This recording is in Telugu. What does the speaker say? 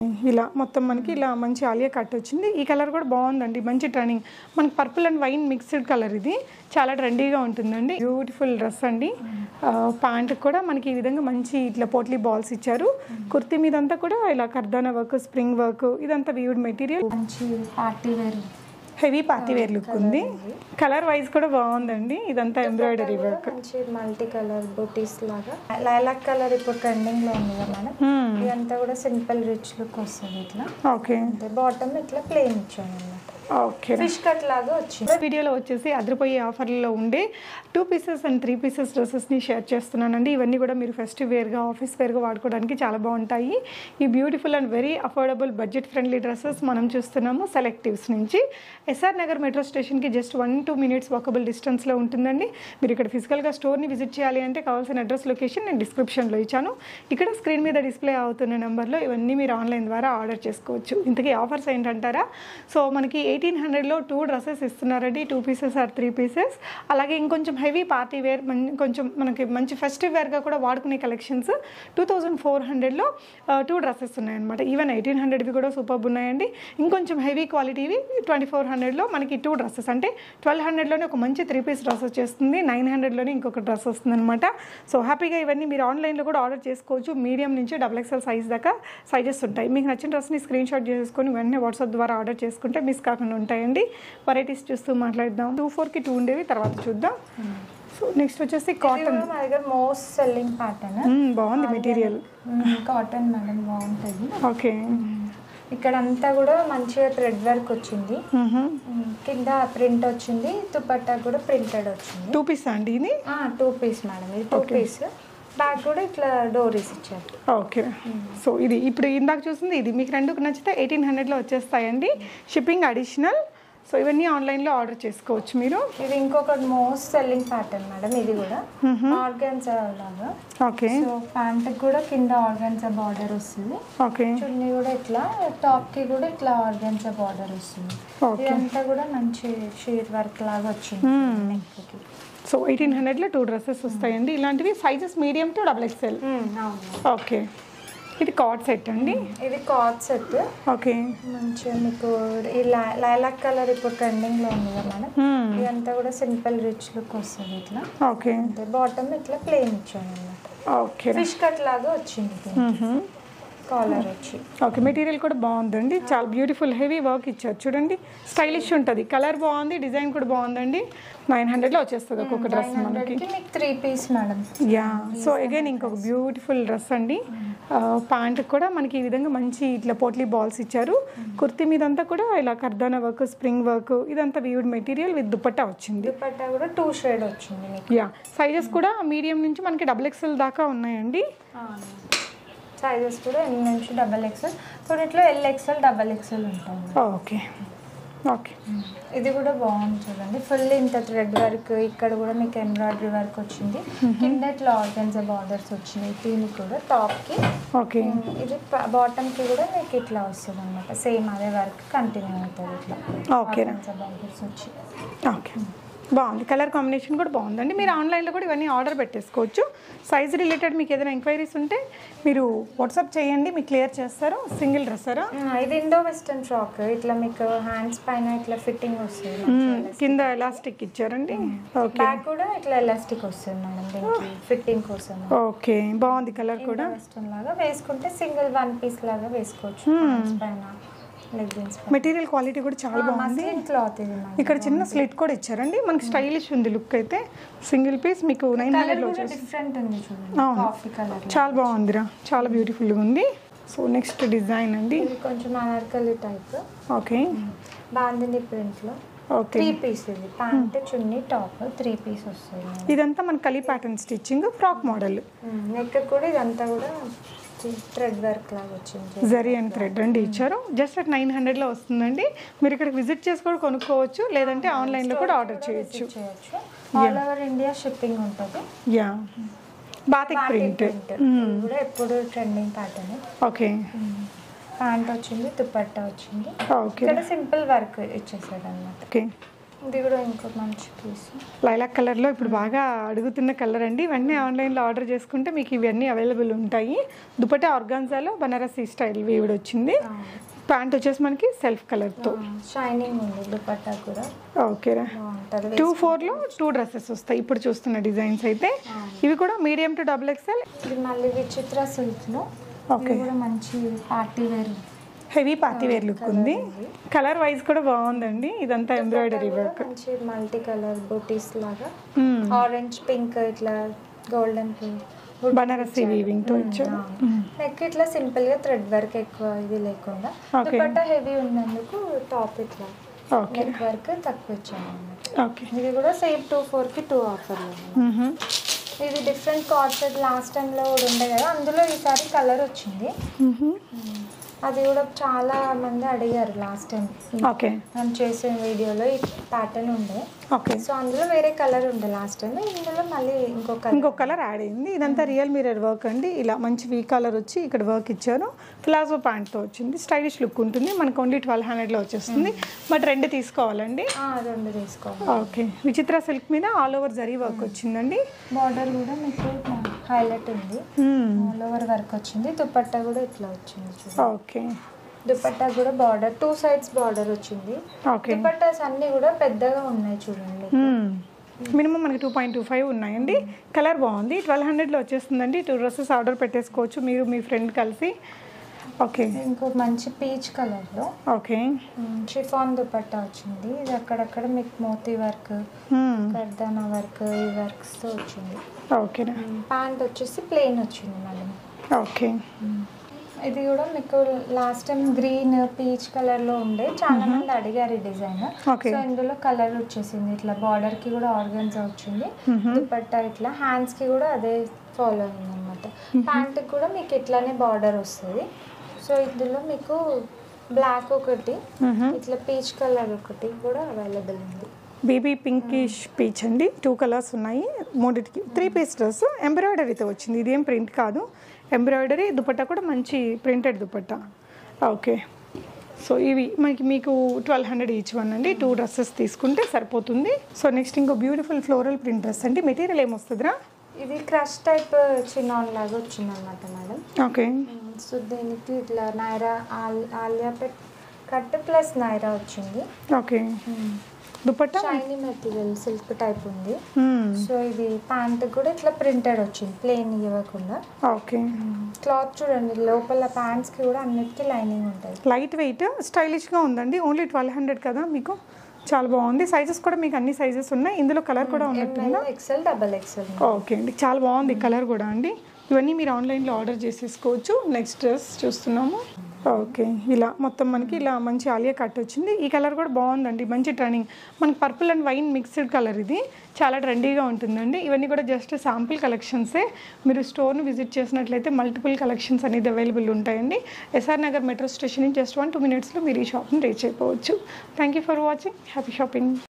ఇలా మొత్తం మనకి ఇలా మంచి ఆలియా కట్ వచ్చింది. ఈ కలర్ కూడా బాగుందండి, మంచి ట్రెండింగ్. మనకి purple and wine mixed colour, ఇది చాలా ట్రెండీగా ఉంటుందండి. బ్యూటిఫుల్ డ్రెస్ అండి. ప్యాంట్ కూడా మనకి ఈ విధంగా మంచి ఇట్లా పోట్లీ బాల్స్ ఇచ్చారు. కుర్తీ మీదంతా కూడా ఇలా కర్దానా వర్క్, స్ప్రింగ్ వర్క్, ఇదంతా వీవ్డ్ మెటీరియల్. మంచి party wear, heavy party wear look ఉంది. కలర్ వైజ్ కూడా బాగుందండి. ఇదంతా ఎంబ్రాయిడరీ వర్క్, మంచి మల్టీ కలర్ బూటీస్ లాగా. లైలాక్ కలర్ ఇప్పుడు ట్రెండింగ్ లో ఉంది కదా మేడం. ఇదంతా కూడా సింపుల్ రిచ్ లుక్ వస్తుంది ఇట్లా. ఓకే, బాటమ్ ఇట్లా ప్లెయిన్ ఇచ్చాను అన్నమాట. ఓకే, ఫిష్ కట్ లాగా వచ్చింది. వీడియోలో వచ్చేసి అదిరిపోయే ఆఫర్లలో ఉండే 2 పీసెస్ అండ్ 3 పీసెస్ డ్రెస్సెస్ని షేర్ చేస్తున్నానండి. ఇవన్నీ కూడా మీరు ఫెస్టివ్ వేర్గా, ఆఫీస్ వేర్గా వాడుకోవడానికి చాలా బాగుంటాయి. ఈ beautiful and very affordable budget friendly dresses మనం చూస్తున్నాము సెలెక్టివ్స్ నుంచి. ఎస్ఆర్ నగర్ మెట్రో స్టేషన్కి జస్ట్ 1-2 మినిట్స్ వాకబుల్ డిస్టెన్స్లో ఉంటుందండి. మీరు ఇక్కడ ఫిజికల్గా స్టోర్ని విజిట్ చేయాలి అంటే కావాల్సిన అడ్రస్, లొకేషన్ నేను డిస్క్రిప్షన్లో ఇచ్చాను. ఇక్కడ స్క్రీన్ మీద డిస్ప్లే అవుతున్న నెంబర్లో ఇవన్నీ మీరు ఆన్లైన్ ద్వారా ఆర్డర్ చేసుకోవచ్చు. ఇంతకీ ఆఫర్స్ ఏంటంటారా? సో మనకి 1800లో 2 డ్రెస్సెస్ ఇస్తున్నారండి, 2 పీసెస్ ఆర్ 3 పీసెస్. అలాగే ఇంకొంచెం హెవీ పార్టీ వేర్, కొంచెం మనకి మంచి ఫెస్టివ్ వేర్గా కూడా వాడుకునే కలెక్షన్స్ 2400లో 2 డ్రెస్సెస్ ఉన్నాయన్నమాట. ఈవెన్ 1800వి కూడా సూపర్ ఉన్నాయండి. ఇంకొంచెం హెవీ క్వాలిటీవి 2400లో మనకి 2 డ్రెస్సెస్, అంటే 1200లోనే ఒక మంచి 3 పీస్ డ్రెస్ వచ్చేస్తుంది, 900లోనే ఇంకొక డ్రెస్ వస్తుంది అనమాట. సో హ్యాపీగా ఇవన్నీ మీరు ఆన్లైన్లో కూడా ఆర్డర్ చేసుకోవచ్చు. మీడియం నుంచి XXL సైజ్ దాకా సైజెస్ ఉంటాయి. మీకు నచ్చిన డ్రెస్ని స్క్రీన్ షాట్ చేసుకొని వెంటనే వాట్సాప్ ద్వారా ఆర్డర్ చేసుకుంటే మిస్ కాకుండా ఉంటాయండి. వెరైటీస్ చూస్తూ మాట్లాడదాం. 24కి 2 ఉండేవి, తర్వాత చూద్దాం. సో నెక్స్ట్ వచ్చేసి కాటన్. మా దగ్గర మోస్ట్ సెల్లింగ్ ప్యాటర్న్. బాగుంది మెటీరియల్, కాటన్ మేడం, బాగుంటుంది. ఓకే, ఇక్కడ అంతా కూడా మంచిగా థ్రెడ్ వర్క్ వచ్చింది, కింద ప్రింట్ వచ్చింది, దుపట్టా కూడా ప్రింటెడ్ వచ్చింది. 2 పీస్ అండి ఇది? 2 పీస్ మేడం, ఇది 2 పీస్. బ్యాక్ కూడా ఇట్లా డోరీస్ ఇచ్చారు. ఓకే, సో ఇది ఇప్పుడు ఇందాక చూసింది ఇది మీకు రెండుకు నచ్చితే 1800లో వచ్చేస్తాయండి. Shipping additional. సో ఇవన్నీ ఆన్లైన్లో ఆర్డర్ చేసుకోవచ్చు మీరు. ఇది ఇంకొక మోస్ట్ సెల్లింగ్ ప్యాటర్న్ మేడం, ఇది కూడా ఆర్గాన్జా లాగా. ఓకే, సో ప్యాంట్ కూడా కింద ఆర్గాన్జా బార్డర్ వస్తుంది. ఓకే, చున్నీ కూడా ఇట్లా, టాప్ కి కూడా ఇట్లా ఆర్గాన్జా బార్డర్ వస్తుంది. ఇదంతా కూడా మంచి షీర్ వర్క్ లాగా వచ్చింది నెక్కి. సో 1800లో 2 డ్రెస్సెస్ వస్తాయండి. ఇలాంటివి sizes medium to XXL. Okay, ఇది కార్డ్ సెట్ అండి. ఇది కార్డ్ సెట్. ఓకే, మంచిగా మీకు ఈ లైలాక్ కలర్ ఇప్పుడు ట్రెండింగ్ లో ఉంది కదా మేడం. ఇదంతా కూడా సింపుల్ రిచ్ లుక్ వస్తుంది ఇట్లా. ఓకే, బాటమ్ ఇట్లా ప్లెయిన్ ఇచ్చాను అన్నమాట. ఓకే, ఫిష్ కట్ లాగా వచ్చింది కాలర్ వచ్చి. ఓకే, మెటీరియల్ కూడా బాగుందండి, చాలా బ్యూటిఫుల్ హెవీ వర్క్ ఇచ్చారు చూడండి. స్టైలిష్ ఉంటుంది, కలర్ బాగుంది, డిజైన్ కూడా బాగుందండి. 900లో వచ్చేస్తుంది ఒక్కొక్క డ్రెస్ మనకి. 3 piece madam. Yeah, so again ఇంకొక బ్యూటిఫుల్ డ్రెస్ అండి. ప్యాంట్ కూడా మనకి ఈ విధంగా మంచి ఇట్లా పోట్లీ బాల్స్ ఇచ్చారు. కుర్తీ మీదంతా కూడా ఇలా కర్దానా వర్క్, స్ప్రింగ్ వర్క్, ఇదంతా వీవ్డ్ మెటీరియల్ విత్ దుపట్టా వచ్చింది. దుపట్టా కూడా 2 షేడ్ వచ్చింది. యా, సైజెస్ కూడా మీడియం నుంచి మనకి XXL దాకా ఉన్నాయండి. సైజెస్ కూడా M నుంచి XXL, కొన్నిట్లో LXL, XXL ఉంటాయి. ఓకే, ఓకే, ఇది కూడా బాగుంది చూడండి. ఫుల్ ఇంత థ్రెడ్ వర్క్, ఇక్కడ కూడా మీకు ఎంబ్రాయిడరీ వర్క్ వచ్చింది. కింద ఇట్లా ఆర్గన్జా బార్డర్స్ వచ్చినాయి దీనికి కూడా టాప్ కి. ఓకే, ఇది బాటమ్ కి కూడా మీకు ఇట్లా వస్తుంది అనమాట. సేమ్ అదే వర్క్ కంటిన్యూ అవుతుంది ఇట్లా. ఓకే, ఆర్గన్జా బార్డర్స్ వచ్చి. ఓకే, బాగుంది. కలర్ కాంబినేషన్ కూడా బాగుందండి. మీరు ఆన్లైన్లో కూడా ఇవన్నీ ఆర్డర్ పెట్టేసుకోవచ్చు. సైజ్ రిలేటెడ్ మీకు ఏదైనా ఎంక్వైరీస్ ఉంటే మీరు వాట్సాప్ చేయండి, మీకు క్లియర్ చేస్తారు. సింగిల్ డ్రెస్సరా? ఇది ఇండో వెస్టర్న్ ఫ్రాక్. ఇట్లా మీకు హ్యాండ్స్ పైన ఇట్లా ఫిట్టింగ్ వస్తుంది, కింద ఎలాస్టిక్ ఇచ్చారండి. ఓకే, బ్యాక్ కూడా ఇట్లా ఎలాస్టిక్ వస్తుంది మేడం దీనికి ఫిట్టింగ్ కోసం. ఓకే, బాగుంది. కలర్ కూడా వెస్టర్న్ లాగా వేసుకుంటే సింగిల్ 1 పీస్ లాగా వేసుకోవచ్చు. హ్యాండ్స్ పైన, లెగ్గిన్స్ పైన. మెటీరియల్ క్వాలిటీ కూడా చాలా బాగుంది. క్లాత్ ఇది ఇక్కడ చిన్న స్లిట్ కూడా ఇచ్చారండి. మనకి స్టైలిష్ ఉంది లుక్ అయితే. సింగిల్ పీస్ మీకు 900లో డిఫరెంట్ ఉంది చూడండి, కాఫీ కలర్. చాలా బాగుందిరా, చాలా బ్యూటిఫుల్గా ఉంది. సో నెక్స్ట్ డిజైన్ అండి, ఇది కొంచెం anarkali type. Okay, bandhani print లో. ఓకే, 3 పీస్ ఇది. ప్యాంట్, చున్నీ, టాప్ 3 పీస్ వస్తుంది. ఇదంతా మన kali pattern stitching, frock model. Neck కూడా ఇదంతా కూడా థ్రెడ్ వర్క్ లాగా వచ్చింది. జరీ అండ్ థ్రెడ్ అండి ఇచ్చారు. జస్ట్ 900లో వస్తుందండి. మీరు ఇక్కడ విజిట్ చేసి కూడా కొనుక్కోవచ్చు, లేదంటే ఆన్లైన్లో కూడా ఆర్డర్ చేయొచ్చు. ఆల్ ఓవర్ ఇండియా షిప్పింగ్ ఉంటుంది. యా, బాతిక్ ప్రింట్ కూడా ఎప్పుడు ట్రెండింగ్ ప్యాటర్న్. ఓకే, ప్యాంట్ వచ్చింది, దుపట్టా వచ్చింది. ఓకే, ఇక్కడ సింపుల్ వర్క్ ఇచ్చేసాడు అన్నమాట. ఓకే, ఇది కూడా ఇంకో మంచి పీస్. లైలాక్ కలర్లో ఇప్పుడు బాగా అడుగుతున్న కలర్ అండి. ఇవన్నీ ఆన్లైన్లో ఆర్డర్ చేసుకుంటే మీకు ఇవన్నీ అవైలబుల్ ఉంటాయి. దుపట్టా ఆర్గాన్జాలో బనారసి స్టైల్ వీవిడ్ వచ్చింది. ప్యాంట్ వచ్చేసి మనకి సెల్ఫ్ కలర్తో షైనింగ్ ఉంది. దుపట్టా కూడా ఓకేరా. 2/4లో 2 డ్రెస్సెస్ వస్తాయి ఇప్పుడు చూస్తున్న డిజైన్స్ అయితే. ఇవి కూడా మీడియం టు XXL. ఇది మళ్ళీ విచిత్ర సిల్క్లో. ఓకే, కూడా మంచి party wear, heavy party wear look ఉంది. కలర్ వైజ్ కూడా బాగుందండి. ఇదంతా ఎంబ్రాయిడరీ వర్క్, మంచి మల్టీ కలర్ బూటీస్ లాగా. ఆరెంజ్ పింక్ ఇట్లా గోల్డెన్ పింక్ బనారసి వీవింగ్ తో ఇచ్చారు. నెక్ ఇట్లా సింపుల్ గా థ్రెడ్ వర్క్ ఎక్కువ ఇది లేకుండా. దుపట్టా హెవీ ఉన్నందుకు టాప్ ఇట్లా నెక్ వర్క్ తక్కువ ఇచ్చాము. ఇది కూడా సేమ్ 2/4 కి 2 ఆఫర్లు. ఇది డిఫరెంట్ కార్డ్ సెట్ లాస్ట్ టైంలో కూడా ఉండే కదా, అందులో ఈసారి కలర్ వచ్చింది. అది కూడా చాలా మంది అడిగారు లాస్ట్ టైం. ఓకే, మనం చేసిన వీడియోలో ఈ ప్యాటర్న్ ఉండే. ఓకే, సో అందులో వేరే కలర్ ఉండే లాస్ట్ టైం, ఇందులో మళ్ళీ ఇంకో కలర్ యాడ్ అయింది. ఇదంతా రియల్ మిర్రర్ వర్క్ అండి. ఇలా మంచి వీ కలర్ వచ్చి ఇక్కడ వర్క్ ఇచ్చారు. ప్లాజో ప్యాంట్తో వచ్చింది. స్టైలిష్ లుక్ ఉంటుంది. మనకు ఓన్లీ 1200లో వచ్చేస్తుంది. బట్ 2 తీసుకోవాలండి. 2 తీసుకోవాలి. ఓకే, విచిత్ర సిల్క్ మీద ఆల్ ఓవర్ జరీ వర్క్ వచ్చిందండి. బార్డర్ కూడా మీకు హైలైట్ ఉంది. ఆల్ ఓవర్ వర్క్ వచ్చింది. దుపట్టా కూడా ఇట్లా వచ్చింది. ఓకే, దుపట్టా కూడా బార్డర్ 2 సైడ్స్ బార్డర్ వచ్చింది. దుపట్టాస్ అన్ని కూడా పెద్దగా ఉన్నాయి చూడండి. మినిమం మనకి 2.25 ఉన్నాయండి. కలర్ బాగుంది. 1200లో వచ్చేస్తుందండి. 2 డ్రెస్సెస్ ఆర్డర్ పెట్టేసుకోవచ్చు మీరు మీ ఫ్రెండ్ కలిసి. ఓకే, ఇంకో మంచి పీచ్ కలర్లో. ఓకే, షిఫాన్ దుపట్టా వచ్చింది. ఇది అక్కడక్కడ మీకు మోతీ వర్క్, కర్దానా వర్క్, ఈ వర్క్స్తో వచ్చింది. ఓకే, ప్యాంట్ వచ్చేసి ప్లెయిన్ వచ్చింది మేడం. ఓకే, ఇది కూడా మీకు last time green peach colour లో ఉండే, చాలా మంది అడిగారు ఈ డిజైన్. సో ఇందులో కలర్ వచ్చేసింది. ఇట్లా బార్డర్ కి కూడా ఆర్గన్స్ వచ్చింది. దుపట్టా ఇట్లా హ్యాండ్స్ కి కూడా అదే ఫాలో అయింది అనమాట. ప్యాంట్ కూడా మీకు ఇట్లానే బార్డర్ వస్తుంది. సో ఇందులో మీకు బ్లాక్ ఒకటి, ఇట్లా పీచ్ కలర్ ఒకటి కూడా అవైలబుల్ ఉంది. బేబీ పింకిష్ పీచ్ అండి. 2 కలర్స్ ఉన్నాయి. 3కి 3 పీస్ డ్రెస్ ఎంబ్రాయిడరీతో వచ్చింది. ఇదేం ప్రింట్ కాదు, ఎంబ్రాయిడరీ. దుపట్టా కూడా మంచి ప్రింటెడ్ దుపట్టా. ఓకే, సో ఇవి మీకు 1200 ఈచ్ వన్ అండి. 2 డ్రెస్సెస్ తీసుకుంటే సరిపోతుంది. సో నెక్స్ట్ ఇంకో బ్యూటిఫుల్ ఫ్లోరల్ ప్రింట్ డ్రెస్ అండి. మెటీరియల్ ఏమొస్తుందిరా? ఇది క్రష్ టైప్ చిన్నాన్ లాగా వచ్చింది అనమాట మేడం. ఓకే, సో దీనికి ఇట్లా నైరా ఆలియా కట్ ప్లస్ నైరా వచ్చింది. Okay, dupatta shiny material silk type ఉంది. సో ఇది ప్యాంట్ కూడా ఇట్లా ప్రింటెడ్ వచ్చింది, ప్లెయిన్ ఇవ్వకుండా. ఓకే, క్లాత్ చూడండి, లోపల ప్యాంట్స్ కి కూడా అన్నిటికీ లైనింగ్ ఉంటుంది. లైట్ వెయిట్ స్టైలిష్ గా ఉందండి. ఓన్లీ 1200 కదా, మీకు చాలా బాగుంది. సైజెస్ కూడా మీకు అన్ని సైజెస్ ఉన్నాయి. ఇందులో కలర్ కూడా ఉన్నట్టుందా? XL, XXL. ఓకే అండి, చాలా బాగుంది కలర్ కూడా అండి. ఇవన్నీ మీరు ఆన్లైన్లో ఆర్డర్ చేసేసుకోవచ్చు. నెక్స్ట్ డ్రెస్ చూస్తున్నాము. ఓకే, ఇలా మొత్తం మనకి ఇలా మంచి ఆలియా కట్ వచ్చింది. ఈ కలర్ కూడా బాగుందండి, మంచి ట్రెండింగ్. మనకి purple and wine mixed colour. ఇది చాలా ట్రెండీగా ఉంటుందండి. ఇవన్నీ కూడా జస్ట్ శాంపిల్ కలెక్షన్సే. మీరు స్టోర్ను విజిట్ చేసినట్లయితే మల్టిపుల్ కలెక్షన్స్ అనేది అవైలబుల్ ఉంటాయండి. ఎస్ఆర్ నగర్ మెట్రో స్టేషన్ నుంచి జస్ట్ 1-2 మినిట్స్లో మీరు ఈ షాప్ని రీచ్ అయిపోవచ్చు. Thank you for watching. Happy shopping.